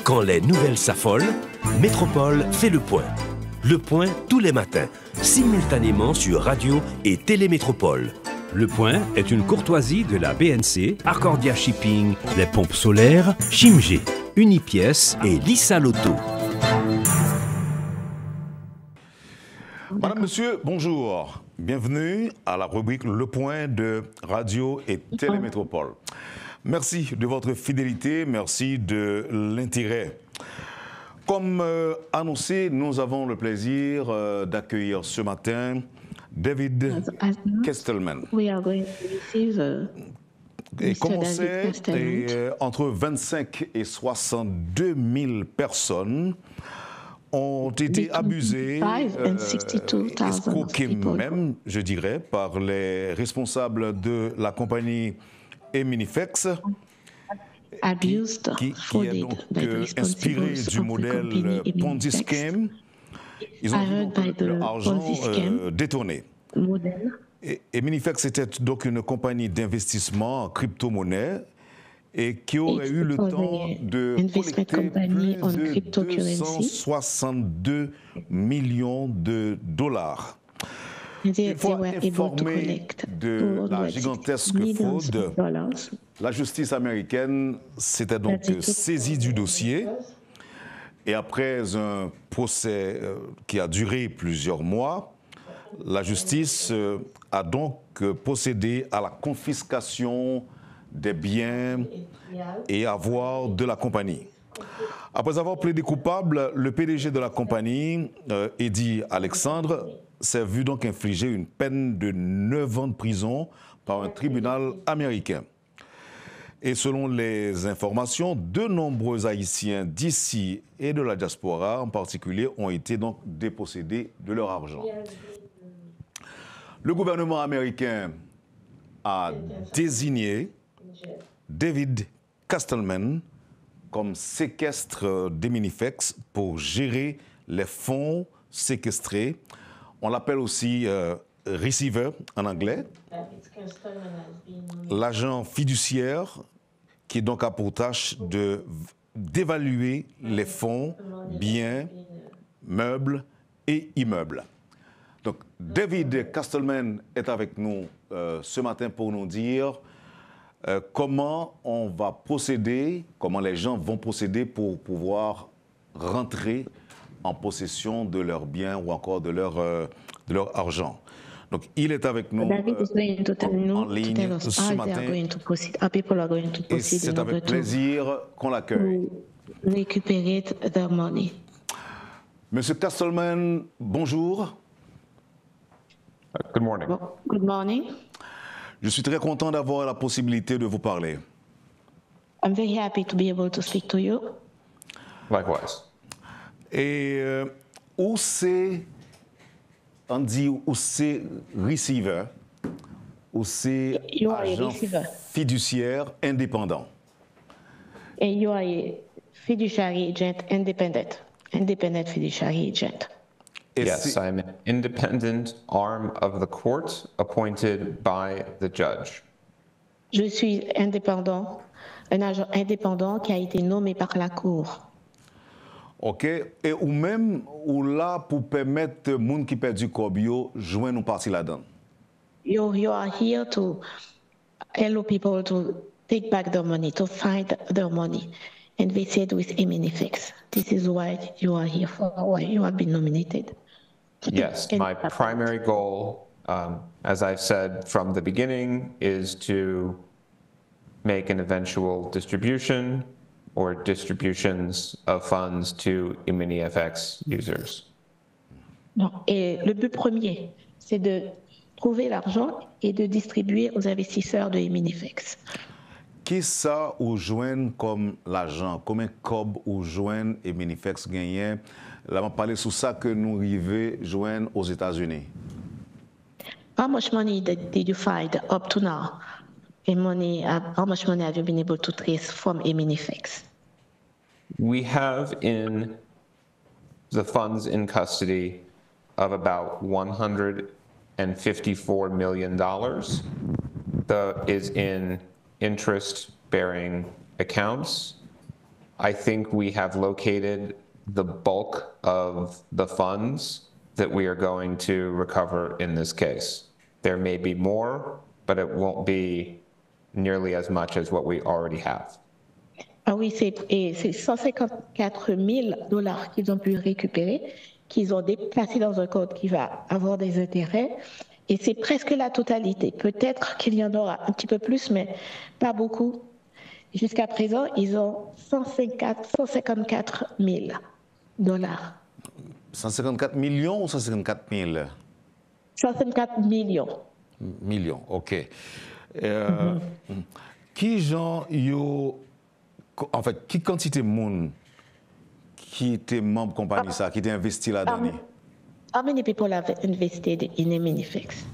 Quand les nouvelles s'affolent, Métropole fait le point. Le point tous les matins, simultanément sur radio et Télémétropole. Le point est une courtoisie de la BNC, Arcordia Shipping, les pompes solaires, Chimgé, Unipièces et Lissa Lotto. Madame, Monsieur, bonjour. Bienvenue à la rubrique Le Point de Radio et Télémétropole. Merci de votre fidélité, merci de l'intérêt. Comme annoncé, nous avons le plaisir d'accueillir ce matin David Kestelman. We are going to receive Et comme on sait, entre 25 et 62 000 personnes ont été abusées, escroquées même, je dirais, par les responsables de la compagnie Eminifex, qui est donc inspiré du modèle Ponzi Scheme. Ils ont vu donc leur argent détourné. Et Eminifex était donc une compagnie d'investissement en crypto-monnaie et qui aurait eu le temps de collecter plus de 262 millions de dollars. Une fois informé de la gigantesque fraude, la justice américaine s'était donc saisie du dossier et après un procès qui a duré plusieurs mois, la justice a donc procédé à la confiscation des biens et avoirs de la compagnie. Après avoir plaidé coupable, le PDG de la compagnie, Eddie Alexandre, s'est vu donc infliger une peine de 9 ans de prison par un tribunal américain. Et selon les informations, de nombreux Haïtiens d'ici et de la diaspora en particulier ont été donc dépossédés de leur argent. Le gouvernement américain a désigné David Kestelman comme séquestre d'Eminifex pour gérer les fonds séquestrés. On l'appelle aussi receiver en anglais. L'agent fiduciaire qui est donc a pour tâche d'évaluer les fonds, biens, meubles et immeubles. Donc, David Kestelman est avec nous ce matin pour nous dire comment on va procéder, comment les gens vont procéder pour pouvoir rentrer en possession de leurs biens ou encore de leur argent. Donc, il est avec nous en ligne ce matin et c'est avec plaisir qu'on l'accueille. Monsieur Kestelman, bonjour. Good morning. Good morning. Je suis très content d'avoir la possibilité de vous parler. I'm very happy to be able to speak to you. Likewise. Et où c'est, on dit, où c'est receiver, où c'est agent fiduciaire indépendant. And you are a fiduciary agent, independent fiduciary agent. Yes, I'm an independent arm of the court appointed by the judge. Je suis indépendant, un agent indépendant qui a été nommé par la cour. OK. Et ou même ou là pour permettre moun qui perdu kobyo joindre nous partie là-dedans. You are here to allow people to take back their money, to find their money. And they said with Eminifex. This is why you are here for, why you have been nominated. Yes, my primary goal, as I've said from the beginning, is to make an eventual distribution or distributions of funds to Eminifex users. Non. Et le but premier, c'est de trouver l'argent et de distribuer aux investisseurs de Eminifex. Qui ça ou joindre comme l'argent? Combien cob ou joindre Eminifex gagnait? Là, on parlait sur ça que nous arrivons joindre aux États-Unis. How much money did you find up to now? How much money have you been able to trace from Eminifex? We have in the funds in custody of about $154 million that is in interest-bearing accounts I think we have located the bulk of the funds that we are going to recover in this case. There may be more, but it won't be nearly as much as what we already have. Ah oui, c'est 154 000 $ qu'ils ont pu récupérer, qu'ils ont déplacé dans un compte qui va avoir des intérêts. Et c'est presque la totalité. Peut-être qu'il y en aura un petit peu plus, mais pas beaucoup. Jusqu'à présent, ils ont 154 000 $. 154 millions ou 154 000? 154 millions. Millions, OK. Qui gens yo, en fait, qui quantité de monde qui était membre de compagnie ça, qui était investi là-dedans? How many people have invested in Eminifex?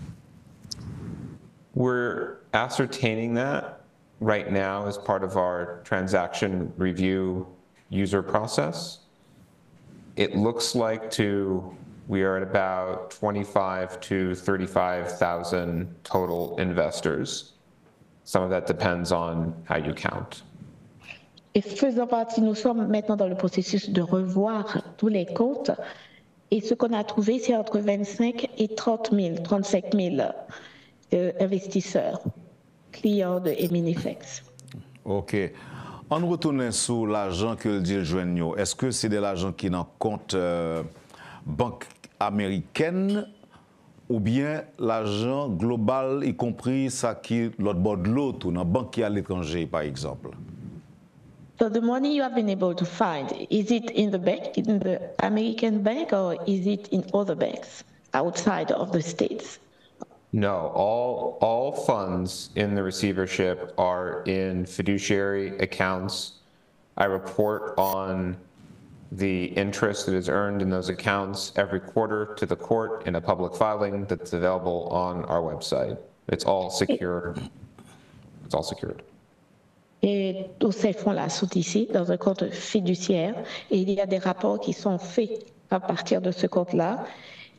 We're ascertaining that right now as part of our transaction review user process. It looks like we are at about 25 to 35,000 total investors. Some of that depends on how you count. Et faisant partie, nous sommes maintenant dans le processus de revoir tous les comptes. Et ce qu'on a trouvé, c'est entre 25 et 30 000, 35 000 investisseurs, clients de Eminifex. OK. On retourne sur l'argent que le deal joignent. Est-ce que c'est de l'argent qui est dans compte banque américaine ou bien l'argent global, y compris ça qui est l'autre bord de l'autre, ou dans banque qui est à l'étranger, par exemple? So the money you have been able to find, is it in the bank, in the American bank, or is it in other banks outside of the States? No, all funds in the receivership are in fiduciary accounts. I report on the interest that is earned in those accounts every quarter to the court in a public filing that's available on our website. It's all secure. It's all secured. Et tous ces fonds-là sont ici, dans un compte fiduciaire, et il y a des rapports qui sont faits à partir de ce compte-là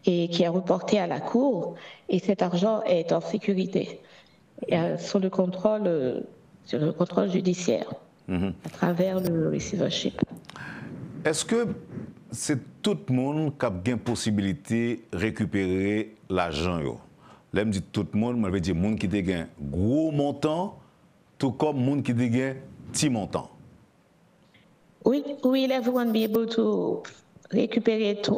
et qui est reporté à la Cour, et cet argent est en sécurité sur le contrôle judiciaire à travers le receivership. Est-ce que c'est tout le monde qui a une possibilité de récupérer l'argent? Là, je dis tout le monde, je veux dire monde qui a un gros montant, tout comme monde qui a un petit montant. Will everyone be able to recuperate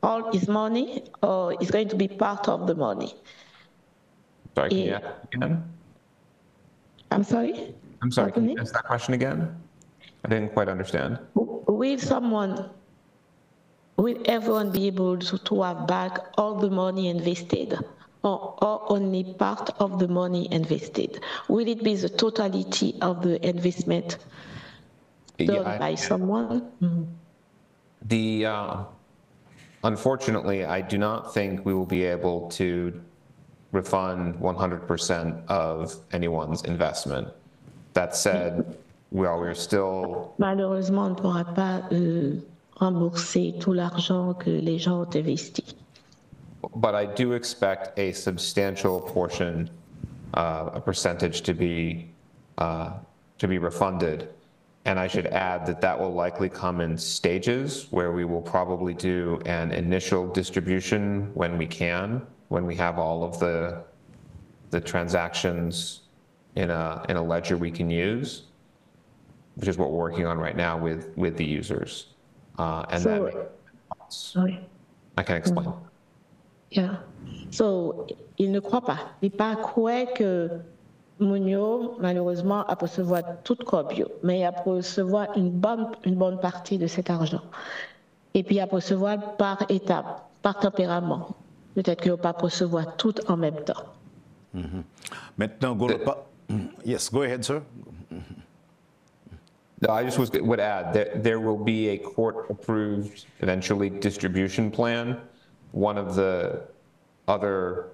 all his money, or is going to be part of the money? Sorry, can you ask again? I'm sorry? I'm sorry, can you ask that question again? I didn't quite understand. Will everyone be able to have back all the money invested, or only part of the money invested? Will it be the totality of the investment done by someone? Unfortunately, I do not think we will be able to refund 100% of anyone's investment. That said, we're still... Malheureusement, on ne pourra pas rembourser tout l'argent que les gens ont investi. But I do expect a substantial portion, a percentage to be refunded. And I should add that will likely come in stages, where we will probably do an initial distribution when we have all of the transactions in a ledger we can use, which is what we're working on right now with the users. And so, sorry. I can explain. Yeah. So, il ne croit pas. Il ne pas croire que Mounio, malheureusement, a recevoir toute copie, mais il a recevoir une bonne partie de cet argent. Et puis, il a recevoir par étape, par tempérament. Peut-être qu'il ne va pas recevoir tout en même temps. Maintenant, yes, go ahead, sir. No, I just would add that there will be a court-approved, eventually, distribution plan. One of the other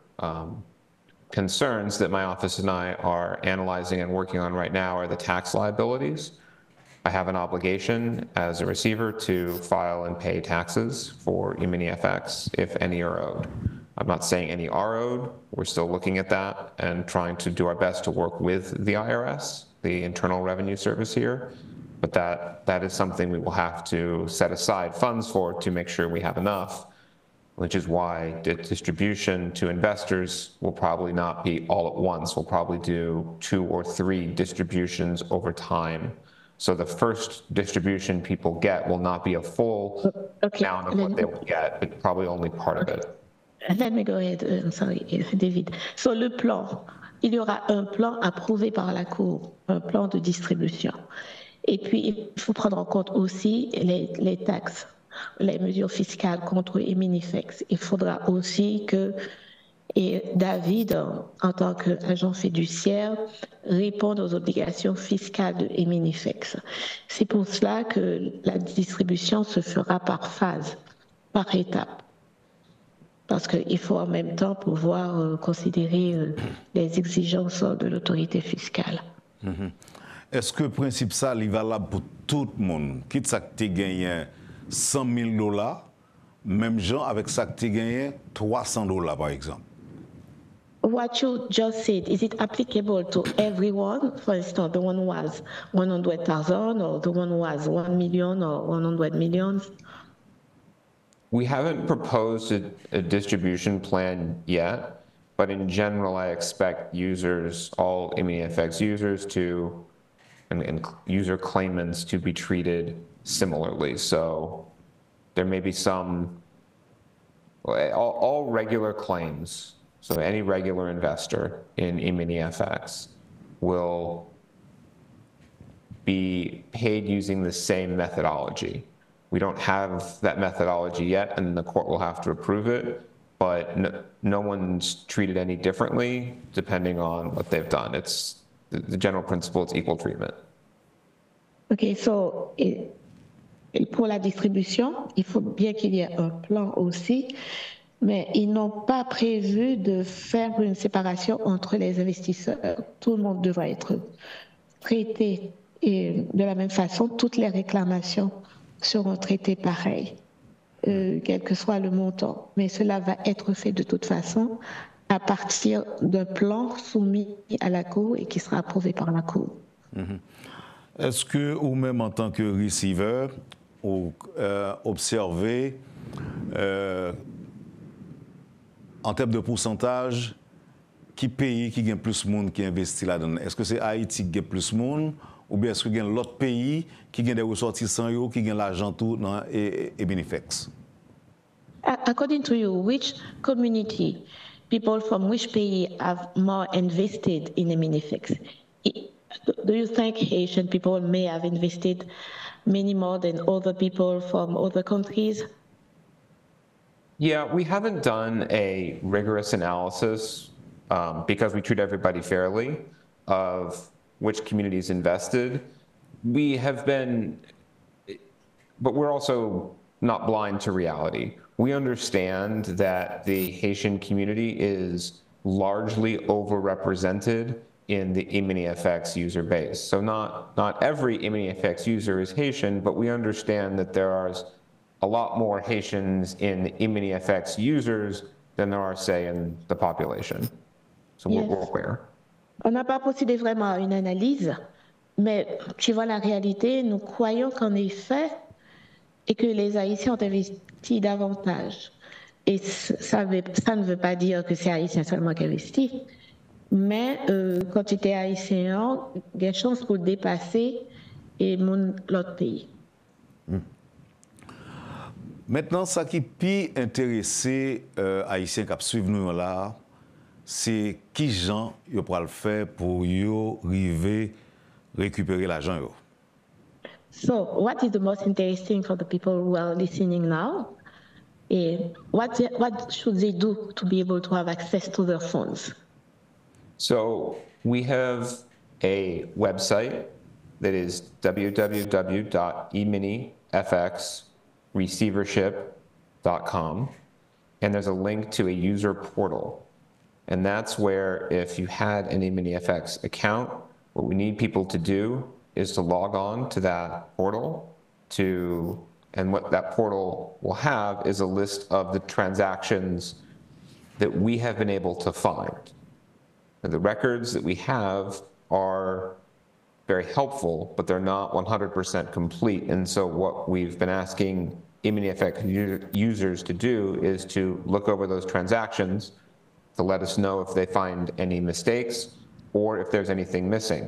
concerns that my office and I are analyzing and working on right now are the tax liabilities. I have an obligation as a receiver to file and pay taxes for EminiFX, if any are owed. I'm not saying any are owed. We're still looking at that and trying to do our best to work with the IRS, the Internal Revenue Service here, But that is something we will have to set aside funds for to make sure we have enough, which is why the distribution to investors will probably not be all at once. We'll probably do 2 or 3 distributions over time. So the first distribution people get will not be a full amount of what they will get, but probably only part of it. Let me go ahead. I'm sorry, David. So le plan, il y aura un plan approuvé par la Cour, un plan de distribution. Et puis, il faut prendre en compte aussi les taxes, les mesures fiscales contre Eminifex. Il faudra aussi que David, en tant qu'agent fiduciaire, réponde aux obligations fiscales de Eminifex. C'est pour cela que la distribution se fera par phase, par étape. Parce qu'il faut en même temps pouvoir considérer les exigences de l'autorité fiscale. Mm-hmm. Est-ce que le principe ça est valable pour tout le monde? Quitte ça que tu gagné $100,000, même gens avec ça que tu gagné $300 par exemple. What you just said, is it applicable to everyone? For instance, the one who has 100,000 or the one who has 1 million or 100 million? We haven't proposed a distribution plan yet, but in general, I expect users, all EminiFX users and user claimants to be treated similarly. So there may be some, all regular claims, so any regular investor in EminiFX will be paid using the same methodology. We don't have that methodology yet, and the court will have to approve it, but no one's treated any differently depending on what they've done. It's the general principle, it's equal treatment. OK, so pour la distribution, il faut bien qu'il y ait un plan aussi, mais ils n'ont pas prévu de faire une séparation entre les investisseurs. Tout le monde devra être traité et de la même façon, toutes les réclamations seront traitées pareil, quel que soit le montant. Mais cela va être fait de toute façon à partir d'un plan soumis à la Cour et qui sera approuvé par la Cour. Mm-hmm. Est-ce que, ou même en tant que receiver, ou observer en termes de pourcentage, qui pays qui gagne plus de monde qui investit là-dedans? Est-ce que c'est Haïti qui gagne plus de monde? Ou bien est-ce qu'il y a l'autre pays qui gagne des ressortissants qui gagne l'argent tout dans Eminifex? According to you, which community, people from which pays have more invested in Eminifex? Do you think Haitian people may have invested many more than other people from other countries? Yeah, we haven't done a rigorous analysis because we treat everybody fairly of which communities invested. We have been, but we're also not blind to reality. We understand that the Haitian community is largely overrepresented in the EminiFX user base. So not every EminiFX user is Haitian, but we understand that there are a lot more Haitians in EminiFX users than there are, say, in the population. So yes. We're aware. On n'a pas procédé vraiment à une analyse, mais tu vois la réalité, nous croyons qu'en effet, et que les Haïtiens ont investi davantage. Et ça ne veut pas dire que c'est Haïtien seulement qui investit, mais quand tu es Haïtien, il y a des chances pour dépasser l'autre pays. Maintenant, ce qui peut intéresser Haïtiens qui suivent nous là, c'est qui gens ils pourront le faire pour arriver récupérer l'argent. So, what is the most interesting for the people who are listening now? What should they do to be able to have access to their funds? So, we have a website that is www.eminifxreceivership.com, and there's a link to a user portal. And that's where, if you had an EminiFX account, what we need people to do is to log on to that portal and what that portal will have is a list of the transactions that we have been able to find. And the records that we have are very helpful, but they're not 100% complete. And so what we've been asking eMiniFX users to do is to look over those transactions to let us know if they find any mistakes or if there's anything missing.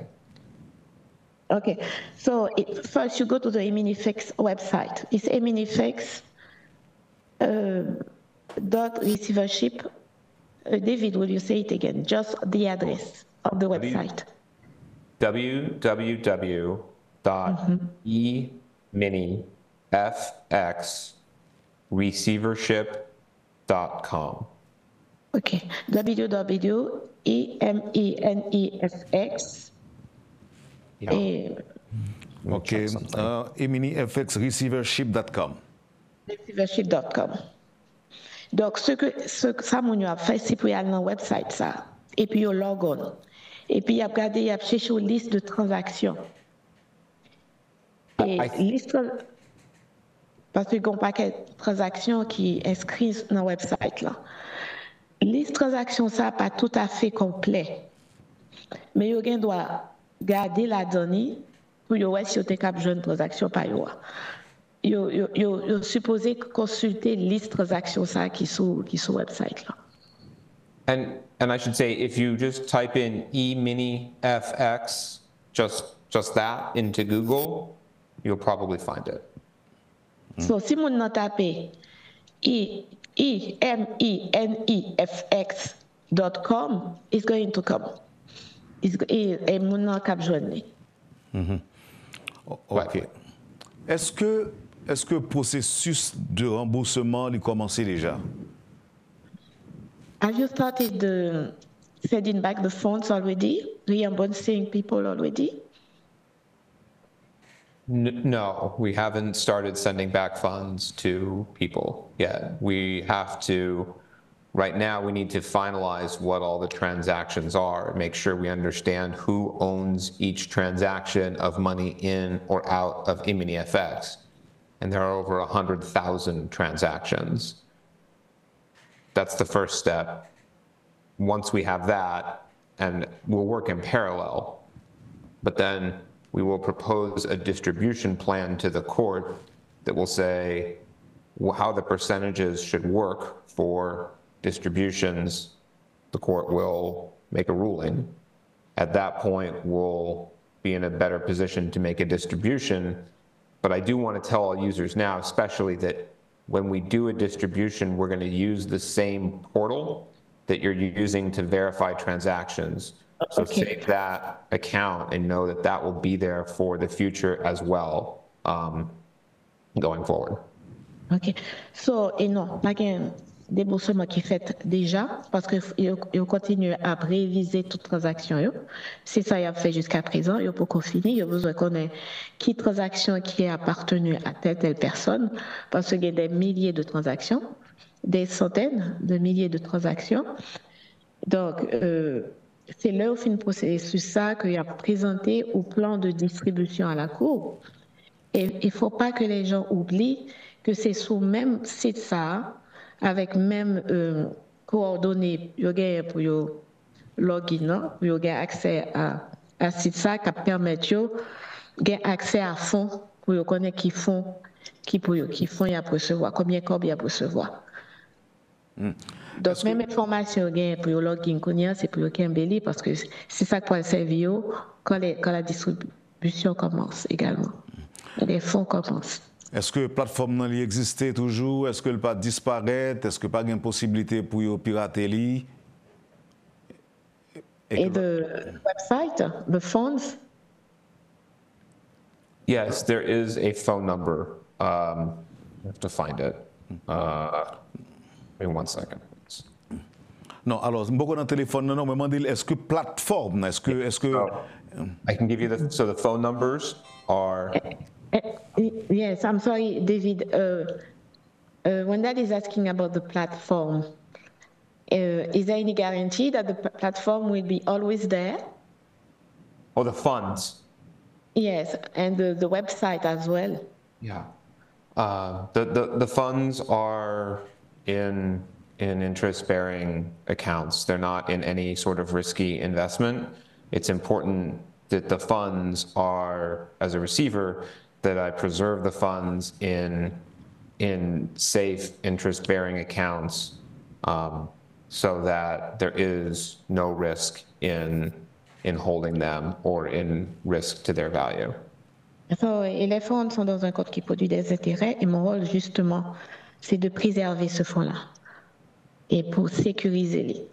Okay, so first you go to the eMiniFX website. It's eMiniFX dot receivership. David, will you say it again? Just the address of the website. www.eminifxreceivership.com. Okay, www.eminifx. Okay, eminifxreceivership.com. Receivership.com. Donc, ça, mon a fait, c'est pour aller dans le website, ça. Et puis, on log on. Et puis, il a regardé, il a cherché une liste de transactions. Et liste, parce qu'il y a un paquet de transactions qui sont inscrites dans le website, là. Liste de transactions, ça, pas tout à fait complet. Mais il doit garder la donnée pour voir si vous avez capable de transaction par vous. Vous supposé consulter liste de transactions ça qui sont website là. And I should say, if you just type in eMiniFX, just that into Google, you'll probably find it. So si vous tapez eMiniFX.com, it's going to come. Et mon nom cap joindre. OK. Est-ce que le processus de remboursement a commencé déjà? Have you started sending back the funds already? Reimbursing people already? No, we haven't started sending back funds to people yet. We have to, right now, we need to finalize what all the transactions are, make sure we understand who owns each transaction of money in or out of eMiniFX. And there are over 100,000 transactions. That's the first step. Once we have that, and we'll work in parallel, but then we will propose a distribution plan to the court that will say how the percentages should work for distributions. The court will make a ruling. At that point, we'll be in a better position to make a distribution. But I do want to tell all users now, especially that when we do a distribution, we're going to use the same portal that you're using to verify transactions. So Okay. save that account and know that that will be there for the future as well, going forward. OK. So, et non, pas qu'un déboursement qui est fait déjà, parce qu'il continue à réviser toute transaction. C'est ça qu'il a fait jusqu'à présent. Il faut qu'on finisse. Il a besoin qu'on ait qui transaction qui est appartenue à telle personne, parce qu'il y a des milliers de transactions, des centaines de milliers de transactions. Donc, c'est là au fin de processus ça qu'il a présenté au plan de distribution à la Cour. Et il ne faut pas que les gens oublient que c'est sous le même site ça, avec même coordonnées pour login, pour avoir accès à site ça qui permet de avoir accès à fonds pour connaître qui font y a recevoir, combien il y a recevoir. Donc, même information pour le login, c'est pour le Kimbeli parce que c'est ça qui peut servir quand la distribution commence également. Les fonds commencent. Est-ce que la plateforme existe toujours? Est-ce qu'elle va disparaître? Est-ce qu'il n'y a pas de possibilité pour pirater? Et the website, the phones? Yes, there is a phone number. I have to find it. Give me 1 second. Non, alors, je ne sais pas dans le téléphone, non, mais je me demande, est-ce que plateforme, est-ce que... I can give you the phone numbers are... Yes, I'm sorry, David. When Dad is asking about the platform, is there any guarantee that the platform will be always there? Oh, the funds. Yes, and the website as well. Yeah. The funds are in interest-bearing accounts. They're not in any sort of risky investment. It's important that the funds are, as a receiver, that I preserve the funds in safe interest-bearing accounts so that there is no risk in holding them or in risk to their value. Et les fonds sont dans un compte qui produit des intérêts et mon rôle justement, c'est de préserver ce fonds-là et pour sécuriser les,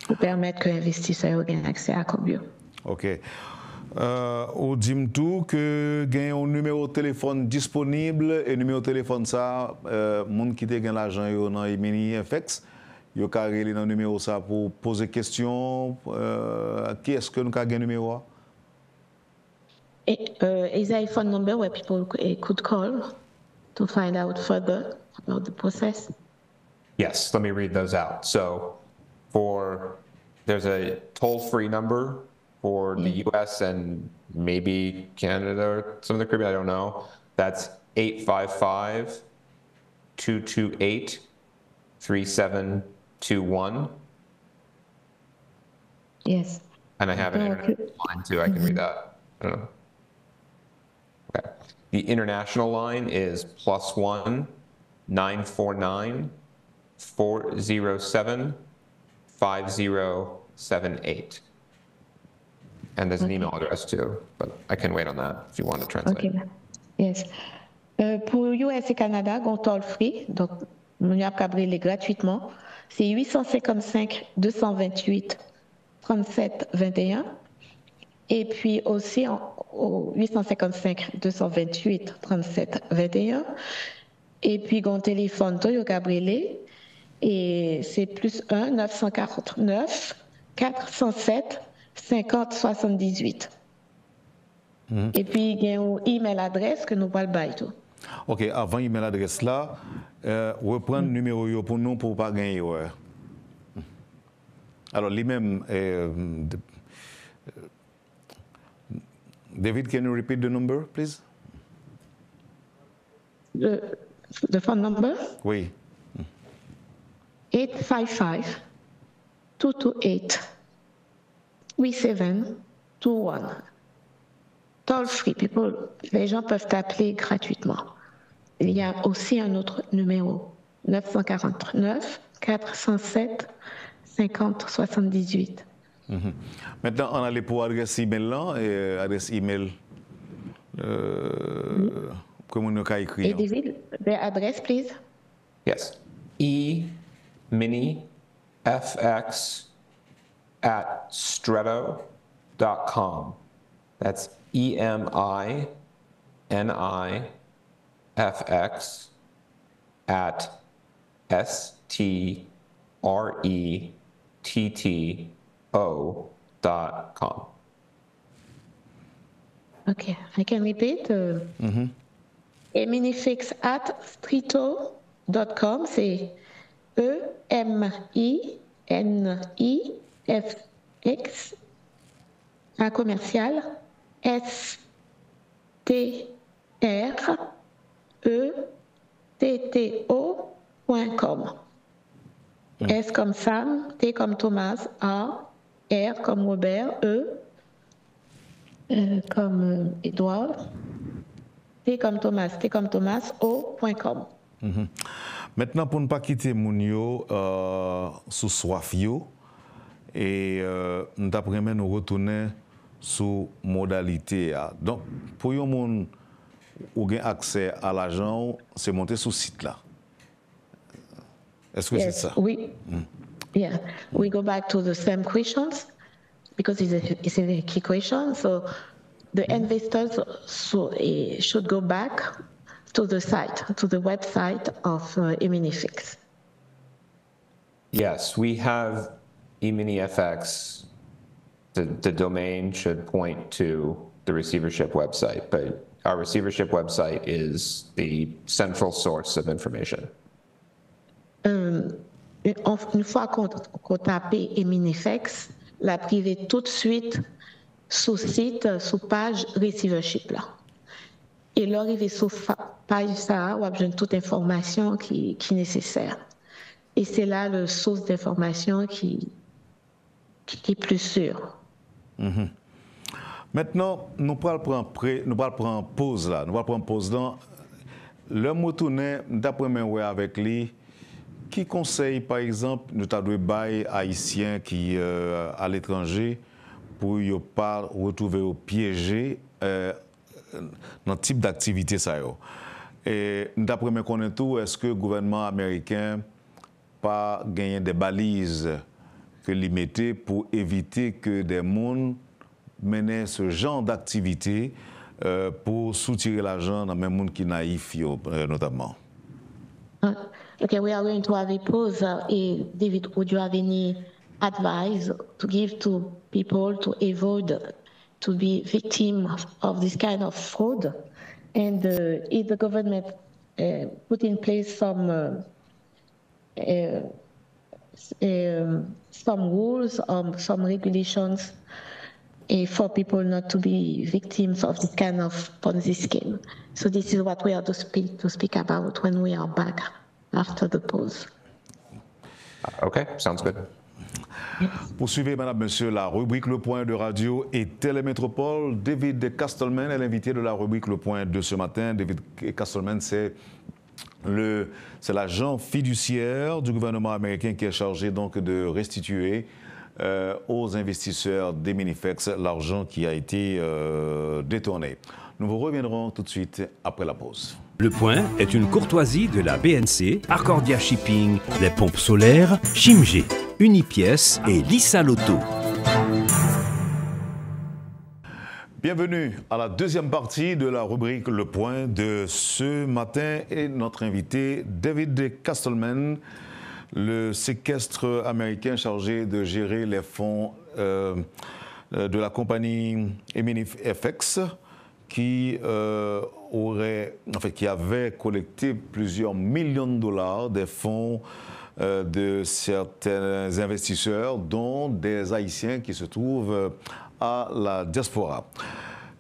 pour permettre que l'investisseur ait accès à Cobio. OK. Ou dis-moi tout que gagne un numéro de téléphone disponible et numéro de téléphone ça monde qui te gagne l'argent yo dans Emini FX yo ka relé dans numéro ça pour poser question qui est-ce que nous ka gagne numéro Is there a phone number where people could call to find out further about the process? Yes, let me read those out. So there's a toll-free number for the US and maybe Canada or some of the Caribbean, I don't know. That's 855-228-3721. Yes. And I have an internet line too, I can read that. I don't know. Okay. The international line is +1 949 407 5078. And there's an email address too, but I can wait on that if you want to translate. Okay. Yes. Pour US et Canada, on toll free, donc on a cabré gratuitement. C'est 855-228-3721. Et puis aussi au 855-228-3721. Et puis on téléphone Toyo Gabrielé et c'est +1 949 407 50 78. Et puis il y a une email adresse que nous parlons de tout. OK, avant email adresse là, reprendre le numéro pour nous pour pas gagner erreur. Alors lui-même David, can you repeat the number, please? The phone number? Oui. 855-228-3721. Toll free, people. Les gens peuvent t'appeler gratuitement. Il y a aussi un autre numéro, 949 407 50 78. Maintenant, on a les pour adresse email là et adresse email comme on a écrit. Et David, the address, please. Yes. eminifx@stretto.com. That's eminifx@stretto.com. Okay, I can repeat. eminifx@stretto.com, c'est EMINIFX, un commercial, STRETTO.com. S comme Sam, T comme Thomas, A, R comme Robert, comme Edouard, T comme Thomas, O.com. Maintenant, pour ne pas quitter Mounio sous soif et nous allons nous retourner sur modalité. Donc, pour les gens qui ont accès à l'argent, c'est monter sur le site là. Est-ce que c'est ça? Oui. Yeah, we go back to the same questions because it's a key question. So the investors should go back to the site, to the website of Eminifx. Yes, we have eminifx. The domain should point to the receivership website, but our receivership website is the central source of information. Une fois qu'on tape Eminifx, la privé tout de suite sous site, sous page receivership là. Et l'arrivée sur page ça, on a besoin de toute information qui est nécessaire. Et c'est là le source d'information qui est plus sûr. Maintenant, nous allons prendre pause là. Nous allons prendre pause là. Le mot tourné, d'après moi, avec lui, qui conseille, par exemple, nous avons des haïtiens qui à l'étranger pour ne pas retrouver piégés dans le type d'activité ça. Et d'après moi, connaît tout, est-ce que le gouvernement américain pas gagné des balises que limiter pour éviter que des gens mènent ce genre d'activité pour soutirer l'argent dans les gens qui sont naïfs, notamment? Okay, we are going to have a pause. David, would you have any advice to give to people to avoid to be victims of this kind of fraud? And if the government put in place some rules, some regulations for people not to be victims of this kind of Ponzi scheme. So this is what we are to speak about when we are back after the pause. Okay, sounds good. Poursuivez, Madame, Monsieur, la rubrique Le Point de Radio et Télémétropole. David Castleman est l'invité de la rubrique Le Point de ce matin. David Castleman, c'est l'agent fiduciaire du gouvernement américain qui est chargé donc de restituer aux investisseurs des Minifex l'argent qui a été détourné. Nous vous reviendrons tout de suite après la pause. Le Point est une courtoisie de la BNC, Arcordia Shipping, les pompes solaires, Chimgé, Unipièce et Lissa Loto. Bienvenue à la deuxième partie de la rubrique Le Point de ce matin et notre invité David Castleman, le séquestre américain chargé de gérer les fonds de la compagnie MiniFX qui avait collecté plusieurs millions de dollars des fonds de certains investisseurs, dont des Haïtiens qui se trouvent à la diaspora.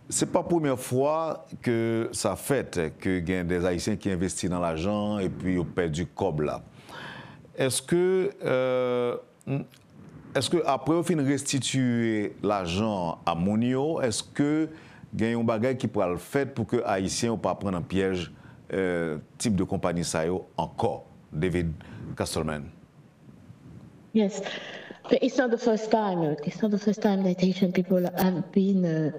Ce n'est pas la première fois que ça fait que y a des Haïtiens qui investissent dans l'argent et puis ils perdent du cob là. Est-ce que après on finit restituer l'argent à Monio, est-ce que il y a un bagage qui pourra le faire pour que les Haïtiens ne pas prendre un piège type de compagnie ça encore, David Castleman? Yes, but it's not the first time. It's not the first time that Haitian people have been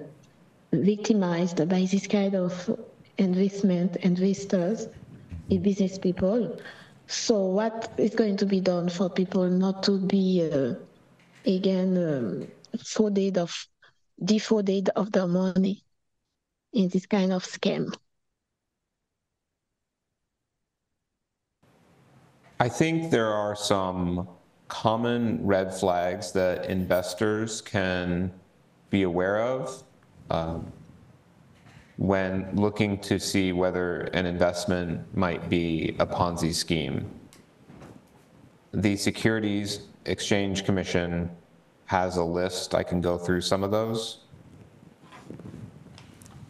victimized by this kind of investors and business people. So what is going to be done for people not to be defrauded of their money in this kind of scam? I think there are some common red flags that investors can be aware of when looking to see whether an investment might be a Ponzi scheme. The Securities Exchange Commission has a list. I can go through some of those.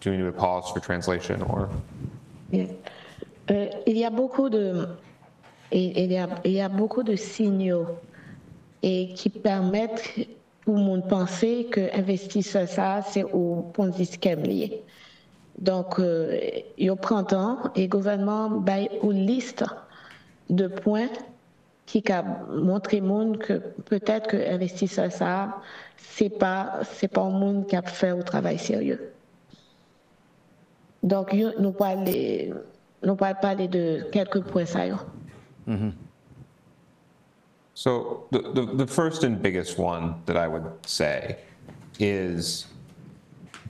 Do you need to pause for translation or? Yeah. Il y a beaucoup de signaux qui permettent pour le monde penser que investisseur ça c'est au Ponzi scheme lié. Donc il prend temps et le gouvernement baille une liste de points qui a montré monde que peut-être que investisseur ça c'est pas un monde qui a fait un travail sérieux. Donc nous parler de quelques points ça. Mm-hmm. So the first and biggest one that I would say is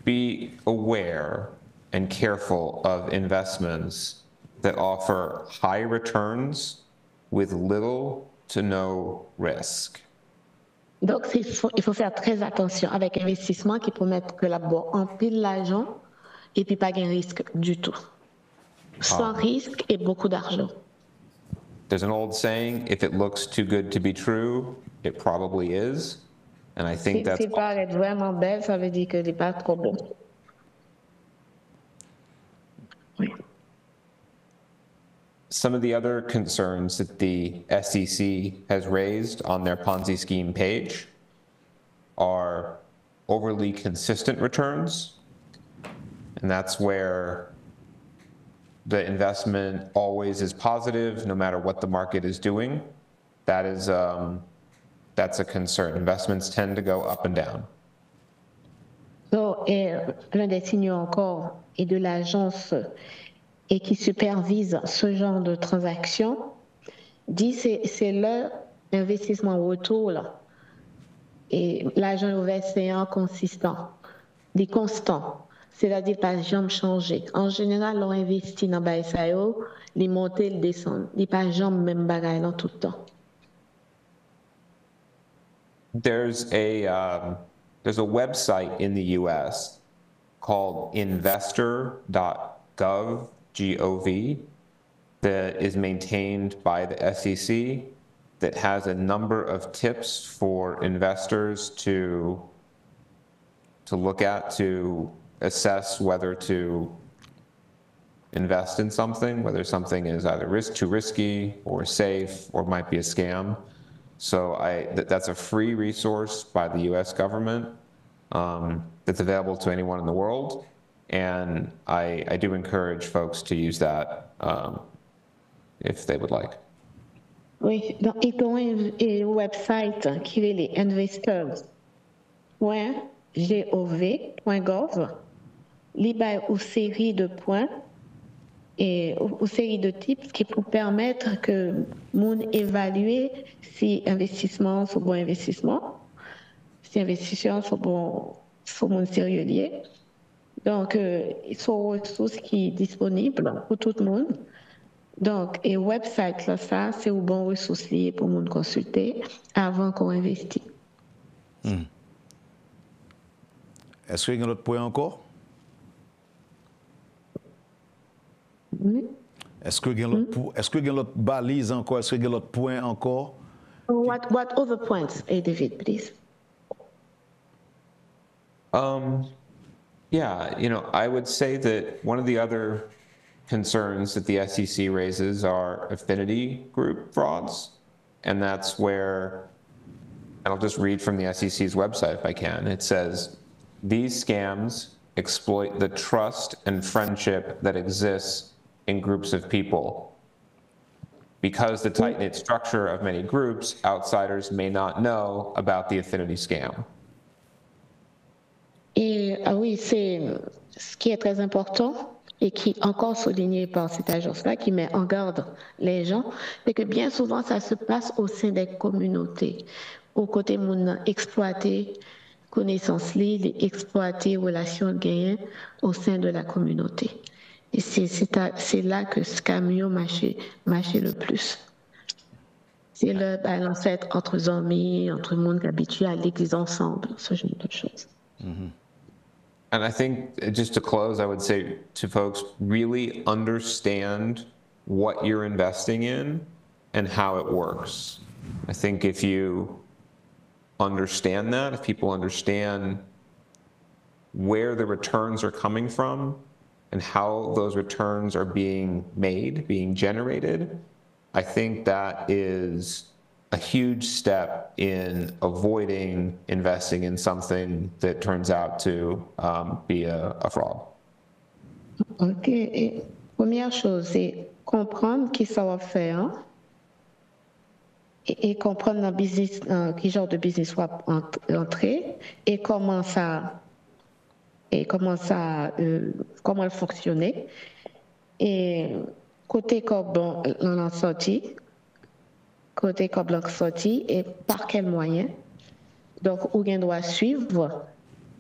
be aware and careful of investments that offer high returns with little to no risk. Donc il faut faire très attention avec investissement qui promettent que là-bas on pile l'argent et puis pas de risque du tout. Sans risque et beaucoup d'argent. There's an old saying, if it looks too good to be true, it probably is. And I think that's... Si paraît vraiment belle, ça veut dire que c'est pas trop bon. Oui. Some of the other concerns that the SEC has raised on their Ponzi scheme page are overly consistent returns. And that's where the investment always is positive, no matter what the market is doing. That is, that's a concern. Investments tend to go up and down. So, l'un des signaux encore et de l'agence et qui supervise ce genre de transactions dit c'est l'investissement retour là. Et l'agent versant consistant, des constants, c'est-à-dire pas jamais changer. En général, on investit dans BSAO, les montées, les descendre, les pas jamais même bagaille dans tout le temps. There's a website in the U.S. called investor.gov, G-O-V, that is maintained by the SEC that has a number of tips for investors to look at to assess whether to invest in something, whether something is either too risky or safe or might be a scam. So that's a free resource by the U.S. government that's available to anyone in the world. And I do encourage folks to use that if they would like. Oui, donc il y a un website qui est les investors.gov, il y a une série de points et une série de types qui pour permettre que moun évalue si investissement sont bon investissement, si investissement sont bon moun sérieux lié. Donc, ils sont ressources qui sont disponibles pour tout le monde. Donc, et website là, ça, c'est un bon ressource lié pour moun consulter avant qu'on investisse. Est-ce qu'il y a un autre point encore? Oui. Est-ce qu'il y a une autre balise encore? Est-ce qu'il y a un autre point encore? What other points, David, please? Yeah, I would say that one of the other concerns that the SEC raises are affinity group frauds. And that's where, and I'll just read from the SEC's website if I can. It says, these scams exploit the trust and friendship that exists in groups of people. Because the tight-knit structure of many groups, outsiders may not know about the affinity scam. Et oui, c'est ce qui est très important et qui est encore souligné par cette agence-là, qui met en garde les gens, c'est que bien souvent, ça se passe au sein des communautés, au côté moun exploiter connaissances liées, exploiter relations gagnantes au sein de la communauté. Et c'est là que Scamio marche le plus. C'est le balance entre amis, entre monde habitué à l'église ensemble, ce genre de choses. Mm-hmm. And I think, just to close, I would say to folks, really understand what you're investing in and how it works. I think if you understand that, if people understand where the returns are coming from and how those returns are being made, being generated, I think that is a huge step in avoiding investing in something that turns out to be a fraud. OK. Et première chose, c'est comprendre qui ça va faire et comprendre dans business, quel genre de business va entrer et comment elle fonctionnait. Et côté comme on en sorti, côté comme on sorti et par quel moyen. Donc, où on doit suivre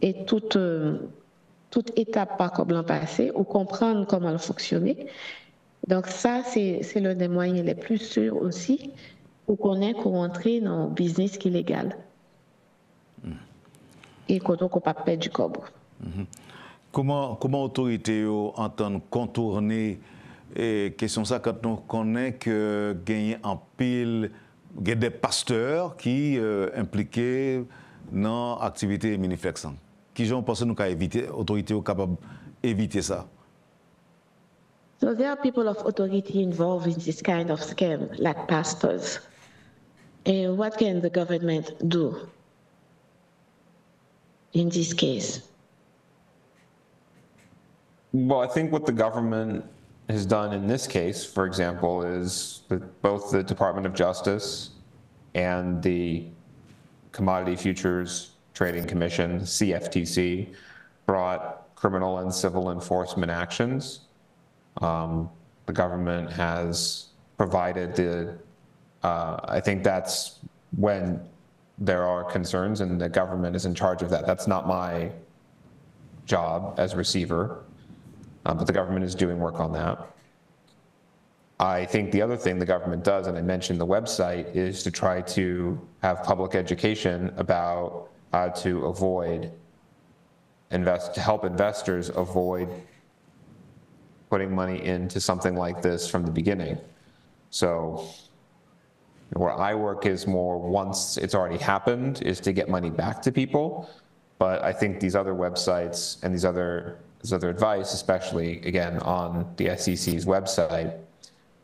et toute étape par comme l'on passé ou comprendre comment elle fonctionnait. Donc, ça, c'est l'un des moyens les plus sûrs aussi pour connaître qu'on rentrer dans un business qui est légal. Et qu'on ne peut pas perdre du cobre. Comment l'autorité entend contourner et question ça quand on connaît que gagner en pile des pasteurs qui impliqués dans l'activité Miniflex. Qui j'en pense nous qu'à éviter autorité capable éviter ça. So there are people of authority involved in this kind of scam, like pastors. And what can the government do? in this case? Well, I think what the government has done in this case, for example, is that both the Department of Justice and the Commodity Futures Trading Commission, CFTC, brought criminal and civil enforcement actions. The government has provided I think that's when there are concerns and the government is in charge of that. That's not my job as receiver, but the government is doing work on that. I think the other thing the government does, and I mentioned the website, is to try to have public education about how to avoid to help investors avoid putting money into something like this from the beginning. So where I work is more once it's already happened, is to get money back to people. But I think these other websites and this other advice, especially again on the SEC's website,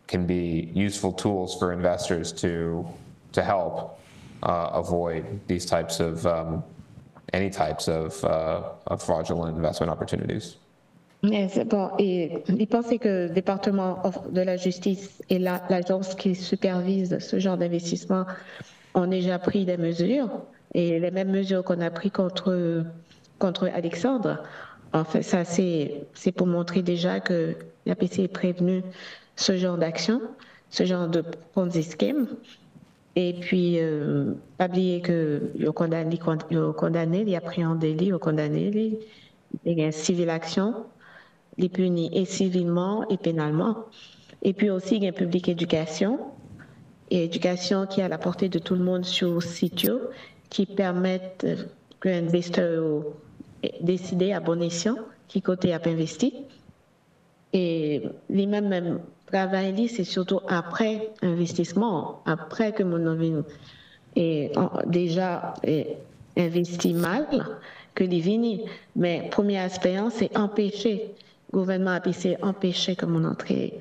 can be useful tools for investors to help avoid these types of any types of fraudulent investment opportunities. C'est bon. Et il pense que le département de la justice et l'agence qui supervise ce genre d'investissement ont déjà pris des mesures, et les mêmes mesures qu'on a prises contre Alexandre. En fait, ça c'est pour montrer déjà que l'APC est prévenu ce genre d'action, ce genre de Ponzi scheme. Et puis, pas oublier que ils ont condamné, ils appréhendé, ils ont condamné, il y a une civile action, les punis et civilement et pénalement. Et puis aussi, il y a une publique éducation, et éducation qui est à la portée de tout le monde sur site, qui permettent que l'investisseur décide à bon escient qui côté a investi. Et lui-même travail, c'est surtout après investissement, après que mon envie est déjà investi mal, que les vini. Mais premier aspect, c'est empêcher, le gouvernement a empêché que mon entrée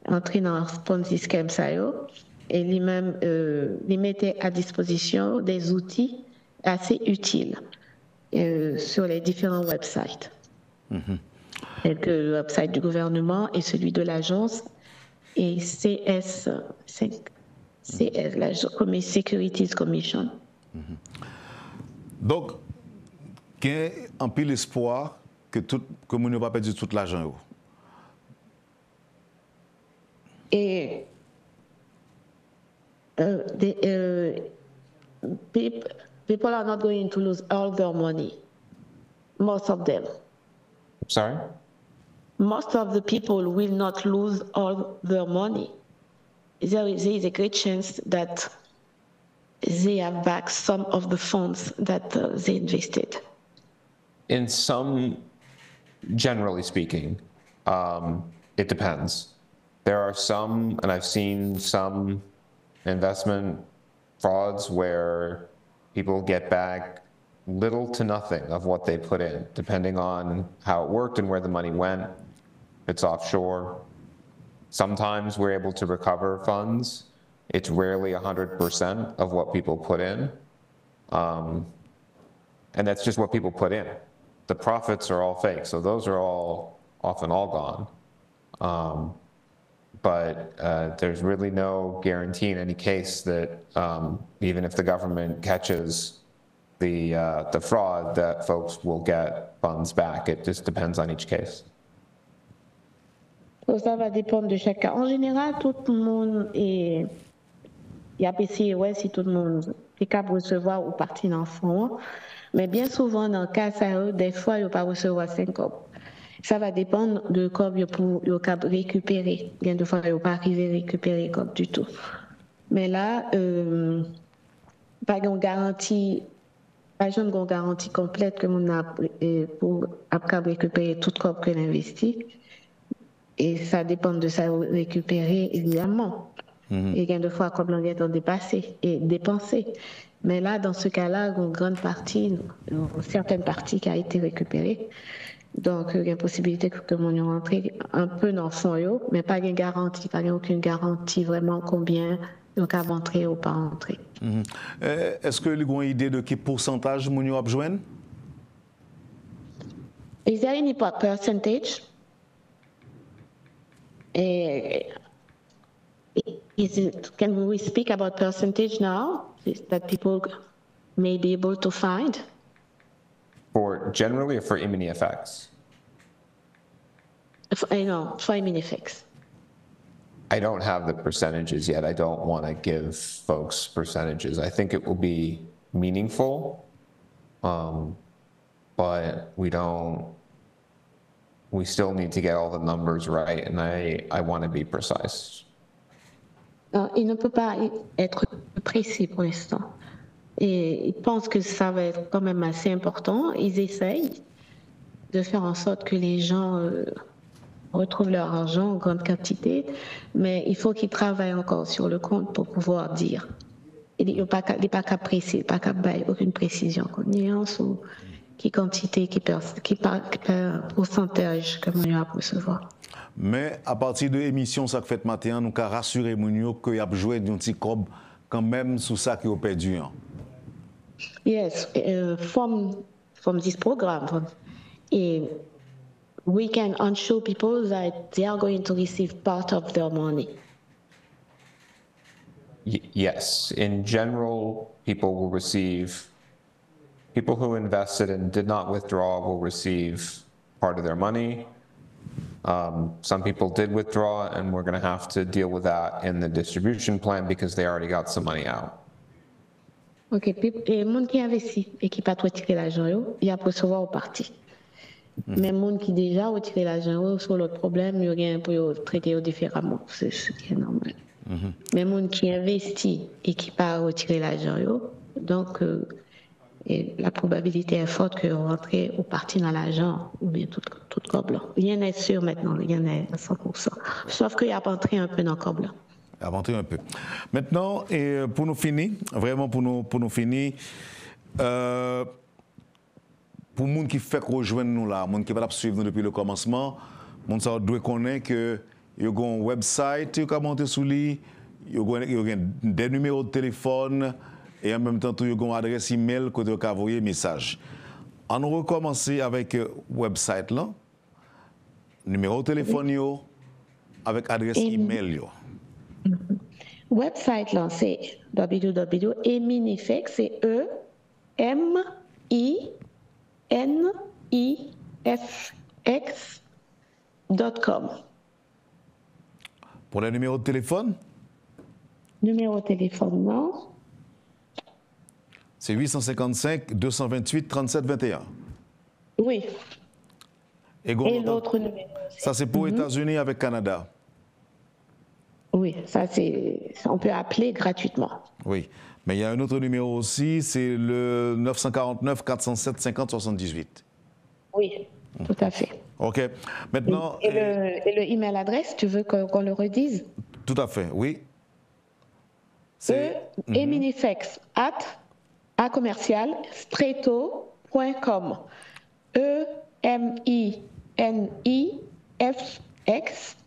dans le Ponzi scheme ça, et lui-même lui mettait à disposition des outils assez utiles sur les différents websites. Tels que le website du gouvernement et celui de l'agence et CS, la Securities Commission. Donc, il y a un peu l'espoir que nous ne va pas perdre tout l'argent. Et people are not going to lose all their money, most of them. Sorry? Most of the people will not lose all their money. There is a great chance that they have back some of the funds that they invested. In some, generally speaking, it depends. There are some, and I've seen some investment frauds where people get back little to nothing of what they put in, depending on how it worked and where the money went. It's offshore. Sometimes we're able to recover funds. It's rarely 100% of what people put in. And that's just what people put in. The profits are all fake, so those are often all gone. But there's really no guarantee in any case that even if the government catches the fraud, that folks will get funds back. It just depends on each case. Ça va dépendre de chaque cas. En général, tout le monde est... Il y a essayé, ouais, si tout le monde est capable de recevoir ou partir dans le fond. Mais bien souvent, dans le cas, ça, des fois, il ne va pas recevoir 5 copes. Ça va dépendre de quoi il peut récupérer. Bien de fois, il ne va pas arriver à récupérer copes du tout. Mais là, pas une garantie... Pas une garantie complète que mon a pour récupérer toute cop que l'investit. Et ça dépend de ça récupérer, évidemment. Et bien de fois, comme l'on vient d'en dépasser et dépenser. Mais là, dans ce cas-là, une grande partie, une certaine partie qui a été récupérée. Donc, il y a une possibilité que mon y rentre un peu dans le fond, mais pas de garantie, pas aucune garantie vraiment combien donc à rentrer ou pas rentrer. Est-ce que vous avez une idée de quel pourcentage vous avez besoin? Is there any percentage? Can we speak about percentage now that people may be able to find? For generally or for Immunifex? For Immunifex. I don't have the percentages yet. I don't want to give folks percentages. I think it will be meaningful, but we still need to get all the numbers right, and I want to be precise. Il ne peut pas être précis pour l'instant. Et ils pensent que ça va être quand même assez important. Ils essayent de faire en sorte que les gens retrouvent leur argent en grande quantité, mais il faut qu'ils travaillent encore sur le compte pour pouvoir dire. Il n'y a pas qu'à précis, pas qu'à bailler aucune précision, comme nuance ou qui quantité, qui pourcentage que nous allons recevoir. Mais à partir de l'émission ça fait matin, nous avons rassuré Mounio qu'il y a joué d'un petit cob quand même sous ça qui a perdu. Yes, from this program, we can assure people that they are going to receive part of their money. Yes, in general, people who invested and did not withdraw will receive part of their money. Some people did withdraw, and we're going to have to deal with that in the distribution plan because they already got some money out. OK. Et les gens qui investissent et qui n'ont pas retiré l'argent, ils vont recevoir au parti. Mais les gens qui déjà retiré l'argent, sur l'autre problème, ils vont traiter différemment. C'est ce qui est normal. Mais les gens qui investissent et qui n'ont pas retiré l'argent, donc la probabilité est forte que rentre au parti dans l'argent ou bien tout corps blanc. Rien n'est sûr maintenant, rien n'est à 100%. Sauf qu'il y a rentré un peu dans le corps blanc. Avancer un peu. Maintenant, et pour nous finir, vraiment pour nous finir, pour les gens qui fait rejoindre nous là, les gens qui va suivre nous depuis le commencement, les gens doivent connaître que il y a un website qui a monté sous lui, il y a des numéros de téléphone et en même temps il y a une adresse email que vous pouvez envoyer message. On va recommencer avec le website là, numéro de téléphone yo, avec adresse email yo. Website là c'est www.eminifex, c'est EMINIFX.com. Pour le numéro de téléphone? Numéro de téléphone, non? C'est 855 228 37 21. Oui. Et l'autre numéro. Ça c'est pour États-Unis avec Canada. Oui, ça c'est, on peut appeler gratuitement. Oui, mais il y a un autre numéro aussi, c'est le 949 407 50 78. Oui, tout à fait. OK. Maintenant. Et le email adresse, tu veux qu'on le redise? Tout à fait, oui. C'est eminifex @stretto.com. EMINIFX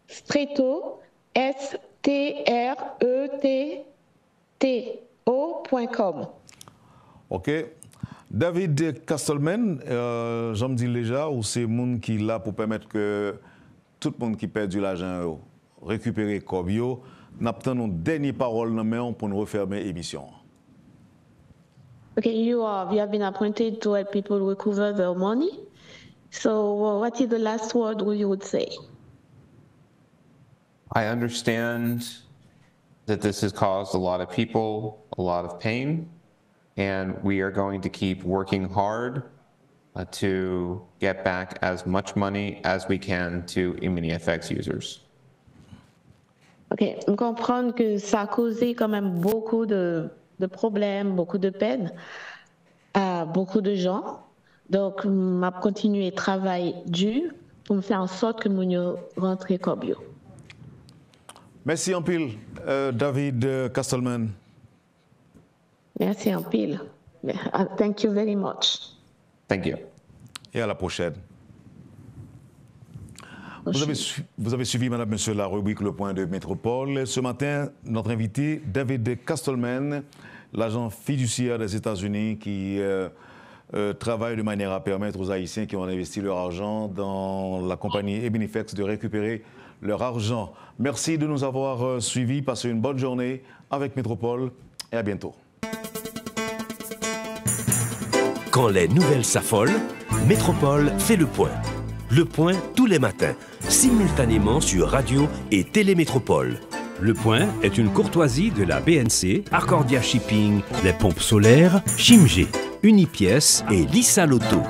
@stretto STRETTO.com. OK. David Castleman, j'en me dis déjà, ou c'est le monde qui est là pour permettre que tout le monde qui perd de l'argent récupère Cobio. Nous avons une dernière parole pour nous refermer l'émission. Okay, you have been appointed to help people recover their money. So what is the last word you would say? I understand that this has caused a lot of people a lot of pain, and we are going to keep working hard to get back as much money as we can to Immunifex users. OK, on comprend que ça a causé quand même beaucoup de problèmes, beaucoup de peine à beaucoup de gens. Donc, on va continuer à travailler dur pour faire en sorte que nous rentrions comme eux. Merci en pile, David Castleman. Merci en pile. Thank you very much. Thank you. Et à la prochaine. Vous avez suivi, madame, monsieur, la rubrique Le Point de Métropole. Ce matin, notre invité, David Castleman, l'agent fiduciaire des États-Unis qui travaille de manière à permettre aux Haïtiens qui ont investi leur argent dans la compagnie Ebinifex de récupérer leur argent. Merci de nous avoir suivis. Passez une bonne journée avec Métropole et à bientôt. Quand les nouvelles s'affolent, Métropole fait le point. Le point tous les matins, simultanément sur Radio et Télémétropole. Le point est une courtoisie de la BNC, Arcordia Shipping, les pompes solaires, Chimgé, Unipièces et Lissa Loto.